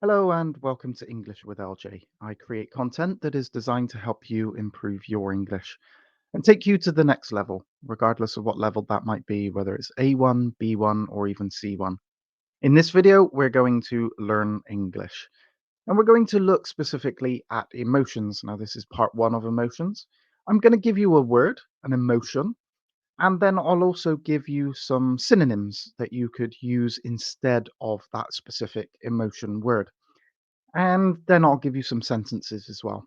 Hello and welcome to English with LJ. I create content that is designed to help you improve your English and take you to the next level, regardless of what level that might be, whether it's A1, B1, or even C1. In this video, we're going to learn English and we're going to look specifically at emotions. Now, this is part one of emotions. I'm going to give you a word, an emotion, and then I'll also give you some synonyms that you could use instead of that specific emotion word. And then I'll give you some sentences as well.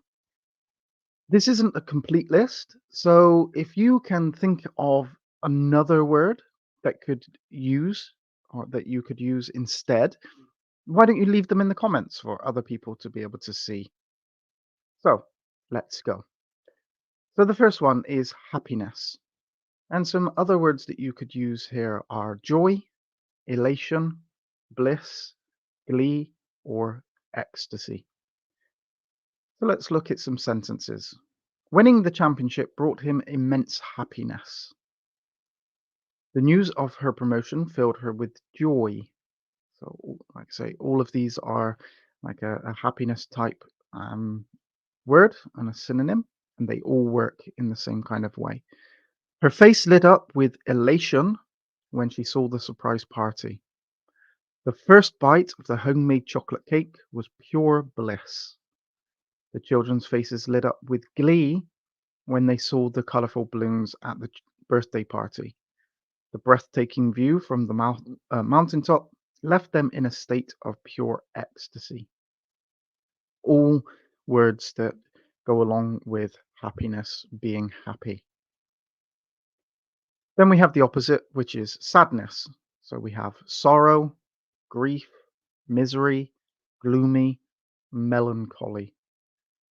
This isn't a complete list, so if you can think of another word that could use or that you could use instead, why don't you leave them in the comments for other people to be able to see? So let's go. So the first one is happiness. And some other words that you could use here are joy, elation, bliss, glee, or ecstasy. So let's look at some sentences. Winning the championship brought him immense happiness. The news of her promotion filled her with joy. So, like I say, all of these are like a happiness type word and a synonym, and they all work in the same kind of way. Her face lit up with elation when she saw the surprise party. The first bite of the homemade chocolate cake was pure bliss. The children's faces lit up with glee when they saw the colorful balloons at the birthday party. The breathtaking view from the mountaintop left them in a state of pure ecstasy. All words that go along with happiness, being happy. Then we have the opposite, which is sadness. So we have sorrow, grief, misery, gloomy, melancholy.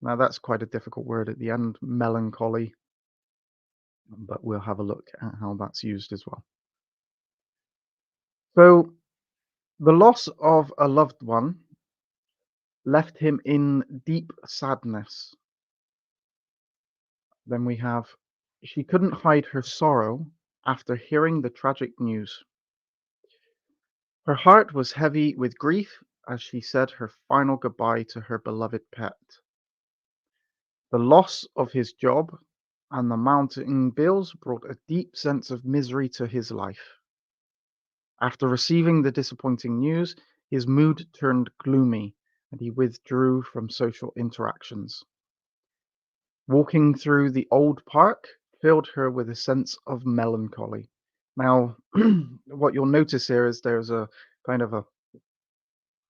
Now that's quite a difficult word at the end, melancholy, but we'll have a look at how that's used as well. So the loss of a loved one left him in deep sadness. Then we have she couldn't hide her sorrow after hearing the tragic news. Her heart was heavy with grief as she said her final goodbye to her beloved pet. The loss of his job and the mounting bills brought a deep sense of misery to his life. After receiving the disappointing news, his mood turned gloomy and he withdrew from social interactions. Walking through the old park filled her with a sense of melancholy. Now, what you'll notice here is there's a kind of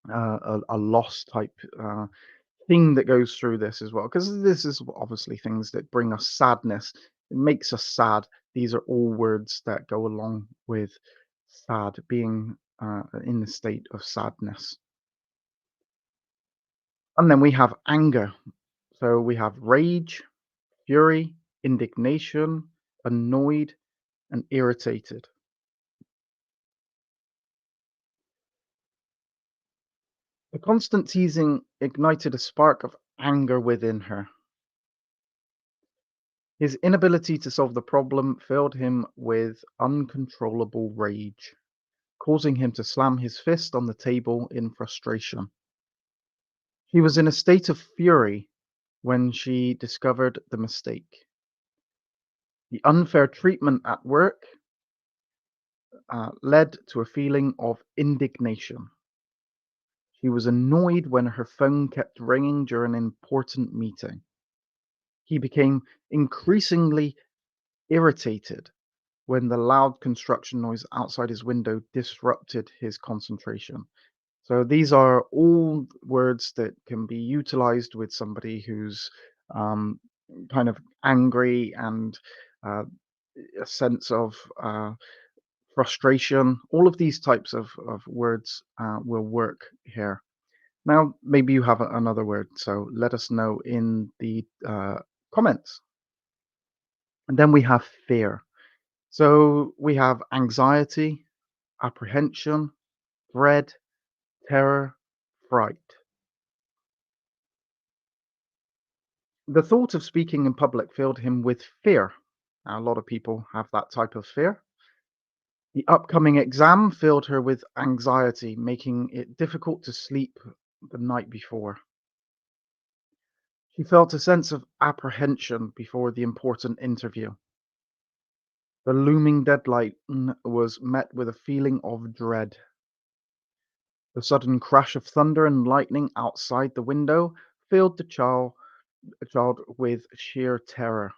a loss type thing that goes through this as well, because this is obviously things that bring us sadness. It makes us sad. These are all words that go along with sad, being in the state of sadness. And then we have anger. So we have rage, fury, indignation, annoyed, and irritated. The constant teasing ignited a spark of anger within her. His inability to solve the problem filled him with uncontrollable rage, causing him to slam his fist on the table in frustration. She was in a state of fury when she discovered the mistake. The unfair treatment at work led to a feeling of indignation. She was annoyed when her phone kept ringing during an important meeting. He became increasingly irritated when the loud construction noise outside his window disrupted his concentration. So these are all words that can be utilized with somebody who's um, kind of angry and uh, a sense of frustration. All of these types of words will work here. Now, maybe you have another word, so let us know in the comments. And then we have fear. So we have anxiety, apprehension, dread, terror, fright. The thought of speaking in public filled him with fear. Now, a lot of people have that type of fear. The upcoming exam filled her with anxiety, making it difficult to sleep the night before. She felt a sense of apprehension before the important interview. The looming deadline was met with a feeling of dread. The sudden crash of thunder and lightning outside the window filled the child with sheer terror.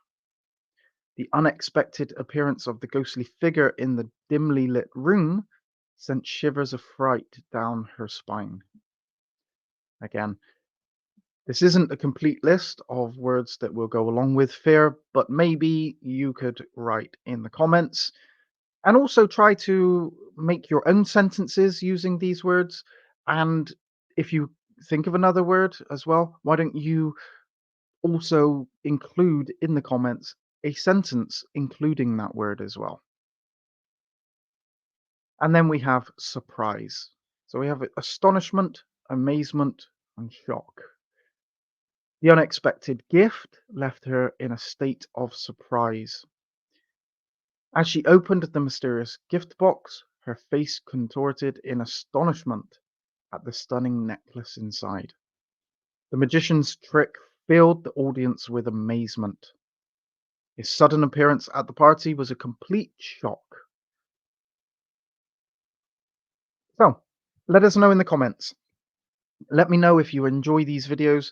The unexpected appearance of the ghostly figure in the dimly lit room sent shivers of fright down her spine. Again, this isn't a complete list of words that will go along with fear, but maybe you could write in the comments and also try to make your own sentences using these words. And if you think of another word as well, why don't you also include in the comments a sentence including that word as well? And then we have surprise. So we have astonishment, amazement, and shock. The unexpected gift left her in a state of surprise. As she opened the mysterious gift box, her face contorted in astonishment at the stunning necklace inside. The magician's trick filled the audience with amazement. His sudden appearance at the party was a complete shock. So, let us know in the comments. Let me know if you enjoy these videos,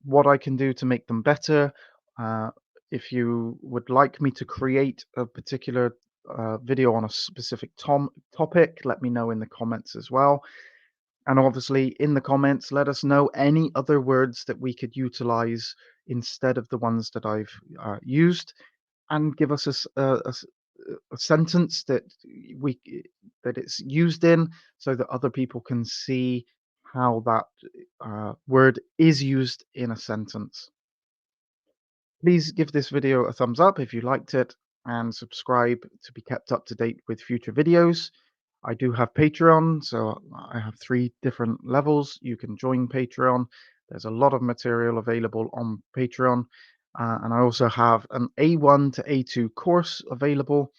what I can do to make them better. Uh, if you would like me to create a particular video on a specific topic, let me know in the comments as well. And obviously, in the comments, let us know any other words that we could utilize instead of the ones that I've used, and give us a sentence we that it's used in, so that other people can see how that word is used in a sentence. Please give this video a thumbs up if you liked it, and subscribe to be kept up to date with future videos. I do have Patreon, so I have 3 different levels. You can join Patreon. There's a lot of material available on Patreon. And I also have an A1 to A2 course available.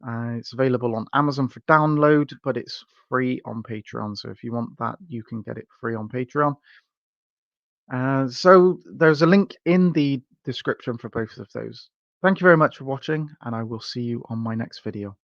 It's available on Amazon for download, but it's free on Patreon. So if you want that, you can get it free on Patreon. So there's a link in the description for both of those. Thank you very much for watching, and I will see you on my next video.